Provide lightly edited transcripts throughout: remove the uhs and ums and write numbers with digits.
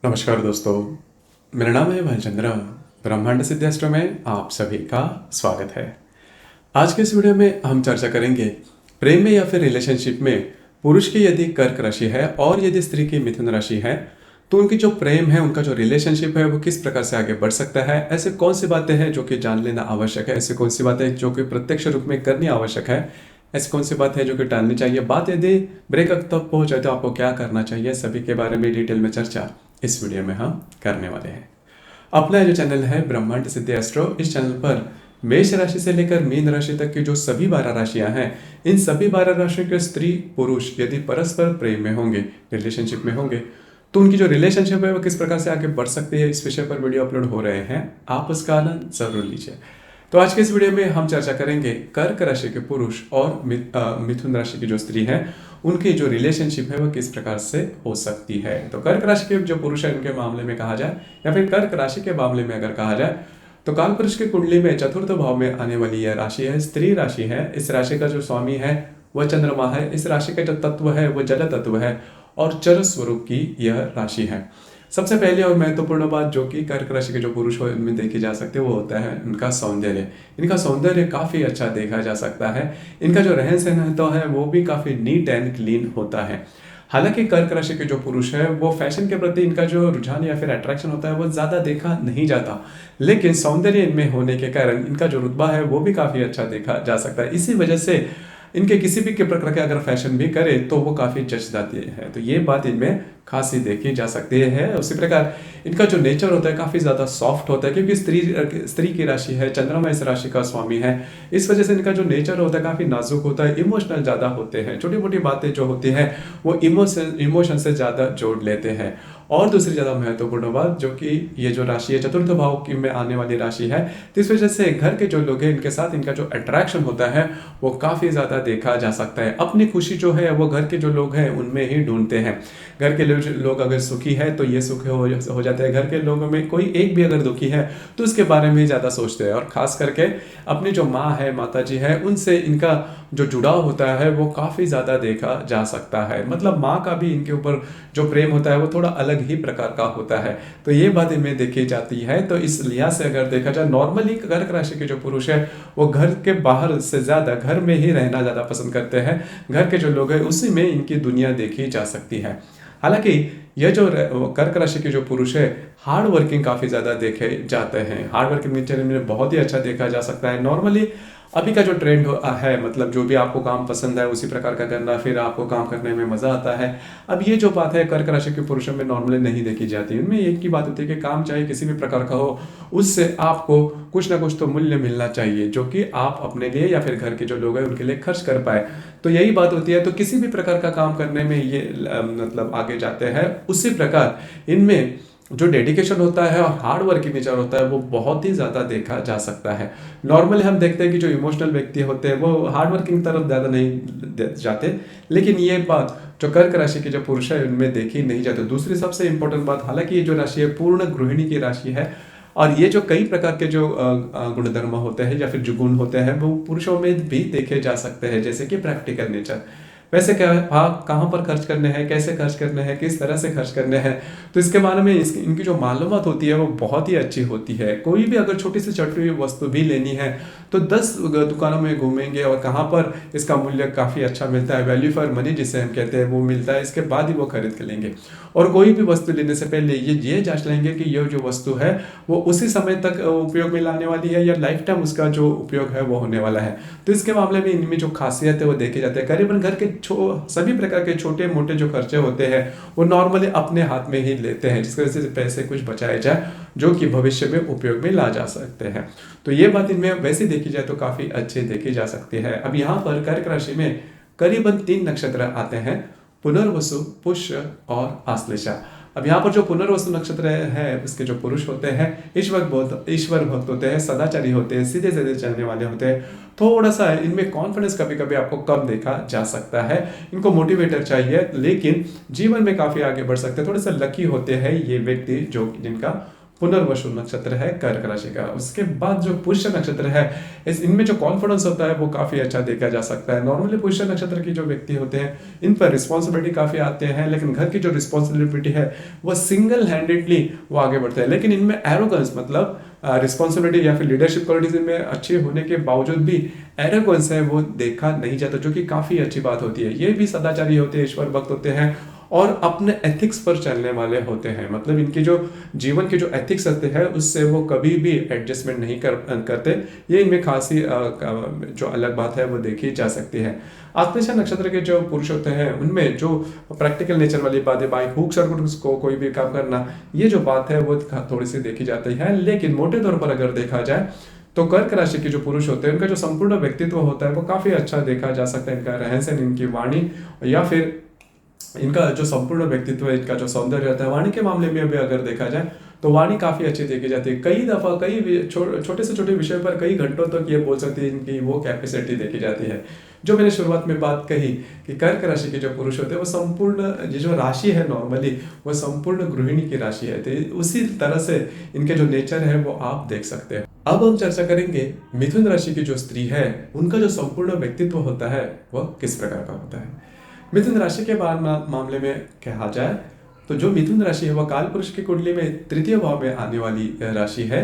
नमस्कार दोस्तों, मेरा नाम है भालचंद्र। ब्रह्मांड सिद्धास्त्र में आप सभी का स्वागत है। आज के इस वीडियो में हम चर्चा करेंगे प्रेम में या फिर रिलेशनशिप में पुरुष की यदि कर्क राशि है और यदि स्त्री की मिथुन राशि है तो उनकी जो प्रेम है, उनका जो रिलेशनशिप है वो किस प्रकार से आगे बढ़ सकता है। ऐसे कौन सी बातें हैं जो कि जान लेना आवश्यक है, ऐसे कौन सी बातें जो कि प्रत्यक्ष रूप में करनी आवश्यक है, ऐसी कौन सी बात है जो कि टालनी चाहिए। बात यदि ब्रेकअप तक पहुंच जाए तो आपको क्या करना चाहिए, सभी के बारे में डिटेल में चर्चा इस वीडियो में हम करने वाले हैं। अपना जो चैनल है ब्रह्मांड सिद्धि एस्ट्रो, इस चैनल पर मेष राशि से लेकर मीन राशि तक की जो सभी 12 राशियां हैं, इन सभी 12 राशियों के स्त्री पुरुष यदि परस्पर प्रेम में होंगे, रिलेशनशिप में होंगे, तो उनकी जो रिलेशनशिप है वो किस प्रकार से आगे बढ़ सकती है, इस विषय पर वीडियो अपलोड हो रहे हैं। आप उसका आनंद जरूर लीजिए। तो आज के इस वीडियो में हम चर्चा करेंगे कर्क राशि के पुरुष और मिथुन राशि की जो स्त्री है उनकी जो रिलेशनशिप है वो किस प्रकार से हो सकती है। तो कर्क राशि के जो पुरुष है उनके मामले में कहा जाए या फिर कर्क राशि के मामले में अगर कहा जाए तो काल पुरुष की कुंडली में चतुर्थ भाव में आने वाली यह राशि है, स्त्री राशि है। इस राशि का जो स्वामी है वह चंद्रमा है। इस राशि का जो तत्व है वह जल तत्व है और चर स्वरूप की यह राशि है। सबसे पहले और महत्वपूर्ण बात जो कि कर्क राशि के जो पुरुष हो इनमें देखी जा सकती है वो होता है इनका सौंदर्य। इनका सौंदर्य काफी अच्छा देखा जा सकता है। इनका जो रहन सहन तो है वो भी काफी नीट एंड क्लीन होता है। हालांकि कर्क राशि के जो पुरुष है वो फैशन के प्रति इनका जो रुझान या फिर अट्रैक्शन होता है वो ज्यादा देखा नहीं जाता, लेकिन सौंदर्य इनमें होने के कारण इनका जो रुतबा है वो भी काफी अच्छा देखा जा सकता है। इसी वजह से इनके किसी भी प्रकार के अगर फैशन भी करे तो वो काफी जच जाती है। तो ये बात इनमें खासी देखी जा सकती है। उसी प्रकार इनका जो नेचर होता है काफी ज्यादा सॉफ्ट होता है, क्योंकि स्त्री की राशि है, चंद्रमा इस राशि का स्वामी है। इस वजह से इनका जो नेचर होता है काफी नाजुक होता है, इमोशनल ज्यादा होते हैं। छोटी मोटी बातें जो होती हैं वो इमोशन से ज्यादा जोड़ लेते हैं। और दूसरी ज्यादा महत्वपूर्ण बात जो कि ये जो राशि है चतुर्थ भाव की में आने वाली राशि है, तो इस वजह से घर के जो लोग हैं इनके साथ इनका जो अट्रैक्शन होता है वो काफी ज्यादा देखा जा सकता है। अपनी खुशी जो है वो घर के जो लोग हैं उनमें ही ढूंढते हैं। घर के लोग अगर सुखी है तो ये सुखी हो जाते हैं। घर के लोगों में कोई एक भी अगर दुखी है तो उसके बारे में ज्यादा सोचते हैं। और खास करके अपनी जो माँ है, माता जी है, उनसे इनका जो जुड़ाव होता है वो काफी ज्यादा देखा जा सकता है। मतलब माँ का भी इनके ऊपर जो प्रेम होता है वो थोड़ा अलग ही प्रकार का होता है। तो ये बात इनमें देखी जाती है। तो इस लिहाज से अगर देखा जाए नॉर्मली कर्क राशि के जो पुरुष है वो घर के बाहर से ज्यादा घर में ही रहना ज्यादा पसंद करते हैं। घर के जो लोग हैं उसी में इनकी दुनिया देखी जा सकती है। हालांकि यह जो कर्क राशि के जो पुरुष है हार्ड वर्किंग काफी ज्यादा देखे जाते हैं। हार्ड वर्किंग नेचर में बहुत ही अच्छा देखा जा सकता है। नॉर्मली अभी का जो ट्रेंड है, मतलब जो भी आपको काम पसंद है उसी प्रकार का करना, फिर आपको काम करने में मजा आता है। अब ये जो बात है कर्क राशि के पुरुषों में नॉर्मली नहीं देखी जाती। उनमें एक ही बात होती है कि काम चाहे किसी भी प्रकार का हो उससे आपको कुछ ना कुछ तो मूल्य मिलना चाहिए जो कि आप अपने लिए या फिर घर के जो लोग हैं उनके लिए खर्च कर पाए। तो यही बात होती है। तो किसी भी प्रकार का काम करने में ये मतलब आगे जाते हैं। उसी प्रकार इनमें जो डेडिकेशन होता है और हार्ड वर्किंग नेचर होता है वो बहुत ही ज्यादा देखा जा सकता है। नॉर्मली हम देखते हैं कि जो इमोशनल व्यक्ति होते हैं वो हार्ड वर्किंग तरफ ज्यादा नहीं जाते, लेकिन ये बात जो कर्क राशि के जो पुरुष है उनमें देखी नहीं जाती। दूसरी सबसे इंपॉर्टेंट बात, हालांकि ये जो राशि है पूर्ण गृहिणी की राशि है और ये जो कई प्रकार के जो गुणधर्म होते हैं या फिर जो गुण होते हैं वो पुरुषों में भी देखे जा सकते हैं, जैसे कि प्रैक्टिकल नेचर। वैसे क्या कहाँ पर खर्च करने हैं, कैसे खर्च करने हैं, किस तरह से खर्च करने हैं, तो इसके बारे में इनकी जो मालूमात होती है वो बहुत ही अच्छी होती है। कोई भी अगर छोटी सी छोटी हुई वस्तु भी लेनी है तो 10 दुकानों में घूमेंगे और कहाँ पर इसका मूल्य काफ़ी अच्छा मिलता है, वैल्यू फॉर मनी जिसे हम कहते हैं, वो मिलता है, इसके बाद ही वो खरीद के लेंगे। और कोई भी वस्तु लेने से पहले ये जांच लेंगे कि यह जो वस्तु है वो उसी समय तक उपयोग में लाने वाली है या लाइफ टाइम उसका जो उपयोग है वो होने वाला है। तो इसके मामले में इनमें जो खासियत है वो देखे जाते हैं। करीबन घर के सभी प्रकार के छोटे मोटे जो खर्चे होते हैं वो नॉर्मली अपने हाथ में ही लेते हैं, जिसकी वजह से पैसे कुछ बचाए जाए जो कि भविष्य में उपयोग में ला जा सकते हैं। तो ये बात इनमें वैसे देखी जाए तो काफी अच्छी देखी जा सकती है। अब यहाँ पर कर्क राशि में करीबन 3 नक्षत्र आते हैं, पुनर्वसु, पुष्य और आश्लेषा। अब यहाँ पर जो पुनर्वसु नक्षत्र है इसके जो पुरुष होते हैं ईश्वर भक्त होते हैं, सदाचारी होते हैं, सीधे सीधे चलने वाले होते हैं। थोड़ा सा इनमें कॉन्फिडेंस कभी कभी आपको कम देखा जा सकता है। इनको मोटिवेटर चाहिए, लेकिन जीवन में काफी आगे बढ़ सकते हैं। थोड़े से लकी होते हैं ये व्यक्ति जो जिनका पुनर्वसु नक्षत्र है कर्क राशि का। उसके बाद जो पुष्य नक्षत्र है, इनमें जो कॉन्फिडेंस होता है वो काफी अच्छा देखा जा सकता है। नॉर्मली पुष्य नक्षत्र की जो व्यक्ति होते हैं इन पर रिस्पॉन्सिबिलिटी काफी आते हैं, लेकिन घर की जो रिस्पॉन्सिबिलिटी है वो सिंगल हैंडेडली वो आगे बढ़ते हैं। लेकिन इनमें एरोगेंस मतलब रिस्पॉन्सिबिलिटी या फिर लीडरशिप क्वालिटीज इनमें अच्छे होने के बावजूद भी एरोगेंस है वो देखा नहीं जाता, जो कि काफी अच्छी बात होती है। ये भी सदाचारी होते हैं, ईश्वर भक्त होते हैं और अपने एथिक्स पर चलने वाले होते हैं। मतलब इनके जो जीवन के जो एथिक्स होते हैं उससे वो कभी भी एडजस्टमेंट नहीं करते। ये इनमें खासी जो अलग बात है वो देखी जा सकती है। आश्लेषा नक्षत्र के जो पुरुष होते हैं उनमें जो प्रैक्टिकल नेचर वाली बातें, बाइक हुक सर्किट को कोई भी काम करना, ये जो बात है वो थोड़ी सी देखी जाती है। लेकिन मोटे तौर पर अगर देखा जाए तो कर्क राशि के जो पुरुष होते हैं उनका जो संपूर्ण व्यक्तित्व होता है वो काफी अच्छा देखा जा सकता है। इनका रहन सहन, इनकी वाणी या फिर इनका जो संपूर्ण व्यक्तित्व है, इनका जो सौंदर्य रहता है, वाणी के मामले में भी अगर देखा जाए तो वाणी काफी अच्छी देखी जाती है। कई दफा कई छोटे से छोटे विषय पर कई घंटों तक ये बोल सकती है, इनकी वो कैपेसिटी देखी जाती है। जो मैंने शुरुआत में बात कही कि कर्क राशि के जो पुरुष होते हैं वो संपूर्ण, ये जो राशि है नॉर्मली वो संपूर्ण गृहिणी की राशि है, तो उसी तरह से इनके जो नेचर है वो आप देख सकते हैं। अब हम चर्चा करेंगे मिथुन राशि की जो स्त्री है उनका जो संपूर्ण व्यक्तित्व होता है वह किस प्रकार का होता है। मिथुन राशि के बाद मामले में कहा जाए तो जो मिथुन राशि है वह काल पुरुष की कुंडली में तृतीय भाव में आने वाली राशि है।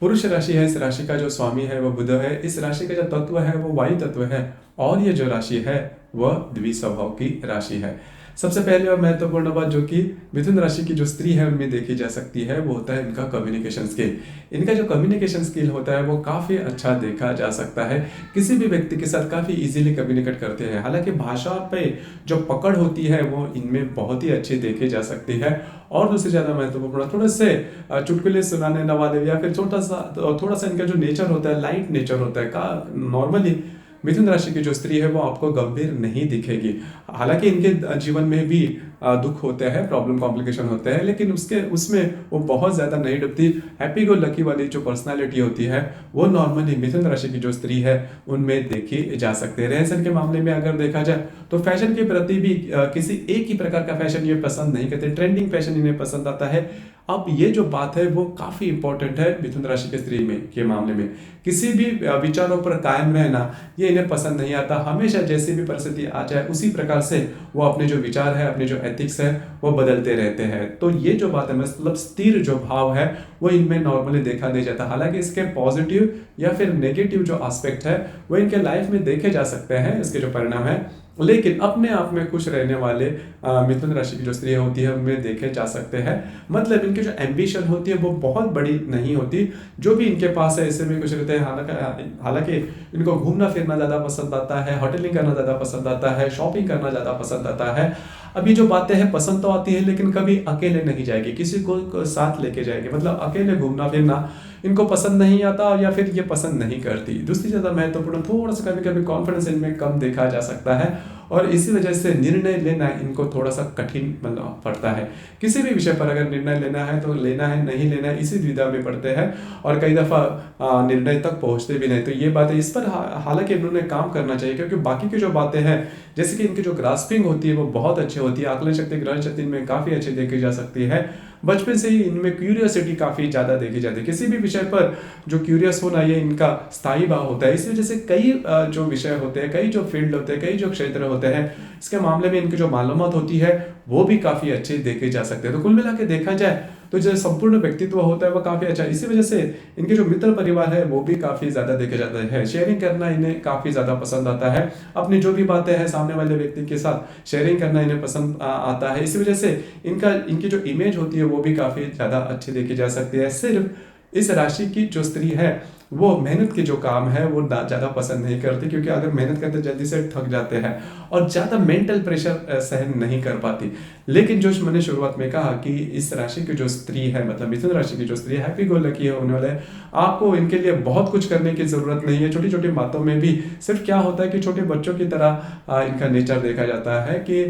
पुरुष राशि है, इस राशि का जो स्वामी है वह बुध है, इस राशि का जो तत्व है वो वायु तत्व है और ये जो राशि है वह द्विस्वभाव की राशि है। सबसे पहले और महत्वपूर्ण बात जो कि मिथुन राशि की जो स्त्री है उनमें देखी जा सकती है वो होता है इनका कम्युनिकेशन स्किल। इनका जो कम्युनिकेशन स्किल होता है वो काफी अच्छा देखा जा सकता है। किसी भी व्यक्ति के साथ काफी इजीली कम्युनिकेट करते हैं। हालांकि भाषा पे जो पकड़ होती है वो इनमें बहुत ही अच्छी देखी जा सकती है। और दूसरी ज्यादा महत्वपूर्ण थोड़े से चुटकुले सुनाने वाले या फिर थोड़ा सा इनका जो नेचर होता है लाइट नेचर होता है का नॉर्मली मिथुन राशि की जो स्त्री है वो आपको गंभीर नहीं दिखेगी। हालांकि इनके जीवन में भी दुख होते हैं, प्रॉब्लम कॉम्प्लिकेशन होते हैं, लेकिन उसमें वो बहुत ज्यादा नहीं डूबती। हैप्पी गो लकी वाली जो पर्सनालिटी होती है वो नॉर्मली मिथुन राशि की जो स्त्री है उनमें देखी जा सकती है। रहन सहन के मामले में अगर देखा जाए तो फैशन के प्रति भी किसी एक ही प्रकार का फैशन ये पसंद नहीं करते, ट्रेंडिंग फैशन इन्हें पसंद आता है। अब ये जो बात है वो काफी इंपॉर्टेंट है मिथुन राशि के स्त्री में के मामले में। किसी भी विचारों पर कायम रहना ये इन्हें पसंद नहीं आता। हमेशा जैसी भी परिस्थिति आ जाए उसी प्रकार से वो अपने जो विचार है, अपने जो एथिक्स है वो बदलते रहते हैं। तो ये जो बात है मतलब स्थिर जो भाव है वो इनमें नॉर्मली देखा नहीं जाता। हालांकि इसके पॉजिटिव या फिर नेगेटिव जो एस्पेक्ट है वो इनके लाइफ में देखे जा सकते हैं, इसके जो परिणाम है, लेकिन अपने आप में खुश रहने वाले मिथुन राशि की जो स्त्री होती है उनमें देखे जा सकते हैं। मतलब इनकी जो एम्बिशन होती है वो बहुत बड़ी नहीं होती। जो भी इनके पास है ऐसे में कुछ रहते हैं। हालांकि इनको घूमना फिरना ज्यादा पसंद आता है, होटलिंग करना ज्यादा पसंद आता है, शॉपिंग करना ज्यादा पसंद आता है। अब ये जो बातें हैं पसंद तो आती है लेकिन कभी अकेले नहीं जाएगी, किसी को साथ लेके जाएगी। मतलब अकेले घूमना फिरना इनको पसंद नहीं आता या फिर ये पसंद नहीं करती। दूसरी ज्यादा महत्वपूर्ण थोड़ा सा कभी कभी कॉन्फिडेंस इनमें कम देखा जा सकता है और इसी वजह से निर्णय लेना इनको थोड़ा सा कठिन मतलब पड़ता है। किसी भी विषय पर अगर निर्णय लेना है तो लेना है, नहीं लेना है, इसी द्विधा में पड़ते हैं और कई दफा निर्णय तक पहुंचते भी नहीं। तो ये बात है, इस पर हालांकि इन्होंने काम करना चाहिए क्योंकि बाकी की जो बातें हैं जैसे कि इनकी जो ग्रास्पिंग होती है वो बहुत अच्छी होती है। आकलन शक्ति, ग्रहण शक्ति इनमें काफी अच्छी देखी जा सकती है। बचपन से ही इनमें क्यूरियोसिटी काफी ज्यादा देखी जाती है। किसी भी विषय पर जो क्यूरियस होना ये इनका स्थायी भाव होता है। इस वजह से कई जो विषय होते हैं, कई जो फील्ड होते हैं, कई जो क्षेत्र होते हैं, इसके मामले में इनकी जो मालूमात होती है वो भी काफी अच्छी देखे जा सकते हैं। तो कुल मिला के देखा जाए तो जो संपूर्ण व्यक्तित्व होता है वो काफी अच्छा है। इसी वजह से इनके जो मित्र परिवार है वो भी काफी ज्यादा देखे जाते हैं। शेयरिंग करना इन्हें काफी ज्यादा पसंद आता है। अपनी जो भी बातें हैं सामने वाले व्यक्ति के साथ शेयरिंग करना इन्हें पसंद आता है। इसी वजह से इनकी जो इमेज होती है वो भी काफी ज्यादा अच्छी देखी जा सकती है। सिर्फ इस राशि की जो स्त्री है वो मेहनत के जो काम है वो ज्यादा पसंद नहीं करती, क्योंकि अगर मेहनत करते जल्दी से थक जाते हैं और ज्यादा मेंटल प्रेशर सहन नहीं कर पाती। लेकिन जो मैंने शुरुआत में कहा कि इस राशि की जो स्त्री है मतलब मिथुन राशि की जो स्त्री हैप्पी गो लकी होने वाले, आपको इनके लिए बहुत कुछ करने की जरूरत नहीं है। छोटी छोटी बातों में भी सिर्फ क्या होता है कि छोटे बच्चों की तरह इनका नेचर देखा जाता है कि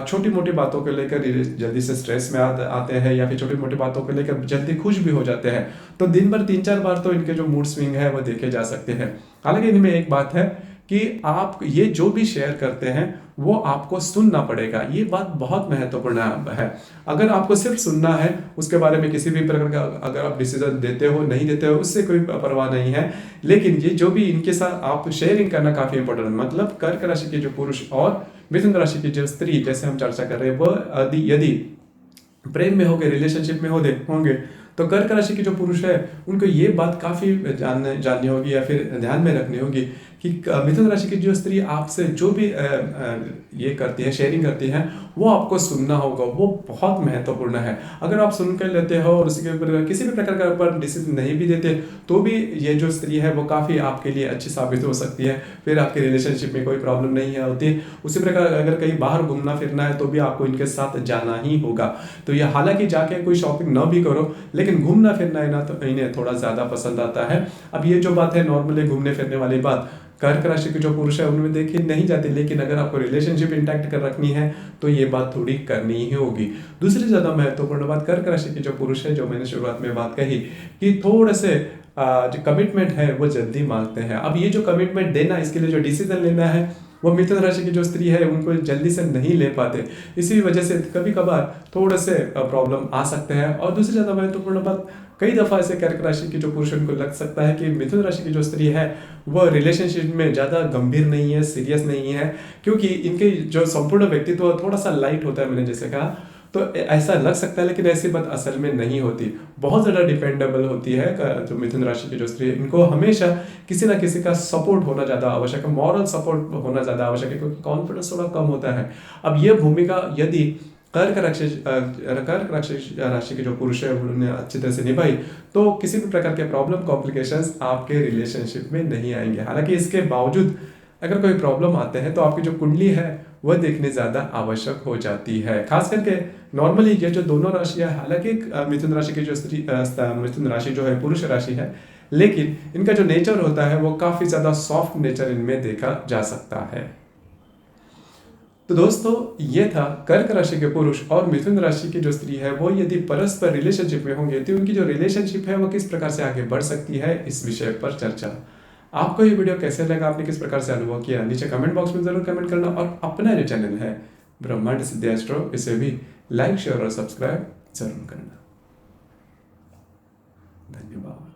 छोटी मोटी बातों को लेकर जल्दी से स्ट्रेस में आते हैं या फिर छोटी मोटी बातों को लेकर जल्दी खुश भी हो जाते हैं। तो दिन भर 3-4 बार तो इनके जो मूड स्विंग है वो देखे जा सकते हैं। हालांकि इनमें एक बात है कि आप ये जो भी शेयर करते हैं वो आपको सुनना पड़ेगा। ये बात बहुत महत्वपूर्ण है। अगर आपको सिर्फ सुनना है, उसके बारे में किसी भी प्रकार का अगर आप डिसीजन देते हो नहीं देते हो उससे कोई परवाह नहीं है, लेकिन ये जो भी इनके साथ आप शेयरिंग करना काफी इंपॉर्टेंट है। मतलब कर्क राशि के जो पुरुष और मिथुन राशि की जो स्त्री, जैसे हम चर्चा कर रहे हैं, वह यदि प्रेम में होंगे, रिलेशनशिप में होंगे, तो कर्क राशि के जो पुरुष है उनको ये बात काफी जाननी होगी या फिर ध्यान में रखनी होगी कि मिथुन राशि की जो स्त्री आपसे जो भी ये करती है, शेयरिंग करती है, वो आपको सुनना होगा। वो बहुत महत्वपूर्ण है। अगर आप सुन कर लेते हो और उसके ऊपर किसी भी प्रकार का ऊपर डिसीजन नहीं भी देते, तो भी ये जो स्त्री है वो काफी आपके लिए अच्छी साबित हो सकती है। फिर आपके रिलेशनशिप में कोई प्रॉब्लम नहीं है होती। उसी प्रकार अगर कहीं बाहर घूमना फिरना है तो भी आपको इनके साथ जाना ही होगा। तो ये हालांकि जाके कोई शॉपिंग ना भी करो, लेकिन घूमना फिरना है ना, तो इन्हें थोड़ा ज्यादा पसंद आता है। अब ये जो बात है नॉर्मली घूमने फिरने वाली बात, कर्क राशि के जो पुरुष है उनमें देखी नहीं जाती, लेकिन अगर आपको रिलेशनशिप इंटैक्ट कर रखनी है तो ये बात थोड़ी करनी ही होगी। दूसरी ज्यादा महत्वपूर्ण बात, कर्क राशि के जो पुरुष है, जो मैंने शुरुआत में बात कही कि थोड़े से जो कमिटमेंट है वो जल्दी मांगते हैं। अब ये जो कमिटमेंट देना, इसके लिए जो डिसीजन लेना है, वो मिथुन राशि की जो स्त्री है उनको जल्दी से नहीं ले पाते। इसी वजह से कभी कभार थोड़े से प्रॉब्लम आ सकते हैं। और दूसरी ज्यादा महत्वपूर्ण बात, कई दफा ऐसे कर्क राशि के जो पुरुष उनको लग सकता है कि मिथुन राशि की जो स्त्री है वह रिलेशनशिप में ज्यादा गंभीर नहीं है, सीरियस नहीं है, क्योंकि इनके जो संपूर्ण व्यक्तित्व थोड़ा सा लाइट होता है, मैंने जैसे कहा। तो ऐसा लग सकता है, लेकिन ऐसी बात असल में नहीं होती। बहुत ज्यादा डिपेंडेबल होती है जो मिथुन राशि की जो स्त्री है। इनको हमेशा किसी ना किसी का सपोर्ट होना ज्यादा आवश्यक है, मॉरल सपोर्ट होना ज्यादा आवश्यक है, क्योंकि कॉन्फिडेंस थोड़ा कम होता है। अब ये भूमिका यदि कर्क राशि के जो पुरुष है उन्होंने अच्छी तरह से निभाई, तो किसी भी प्रकार के प्रॉब्लम कॉम्प्लिकेशंस आपके रिलेशनशिप में नहीं आएंगे। हालांकि इसके बावजूद अगर कोई प्रॉब्लम आते हैं तो आपकी जो कुंडली है वह देखने ज्यादा आवश्यक हो जाती है। खास करके नॉर्मली ये जो दोनों राशियां, हालांकि मिथुन राशि की जो स्त्री मिथुन राशि जो है पुरुष राशि है, लेकिन इनका जो नेचर होता है वो काफी ज्यादा सॉफ्ट नेचर इनमें देखा जा सकता है। तो दोस्तों, ये था कर्क राशि के पुरुष और मिथुन राशि की जो स्त्री है वो यदि परस्पर रिलेशनशिप में होंगे तो उनकी जो रिलेशनशिप है वो किस प्रकार से आगे बढ़ सकती है, इस विषय पर चर्चा। आपको ये वीडियो कैसे लगा, आपने किस प्रकार से अनुभव किया, नीचे कमेंट बॉक्स में जरूर कमेंट करना। और अपना जो चैनल है ब्रह्मांड सिद्धि एस्ट्रो, इसे भी लाइक, शेयर और सब्सक्राइब जरूर करना। धन्यवाद।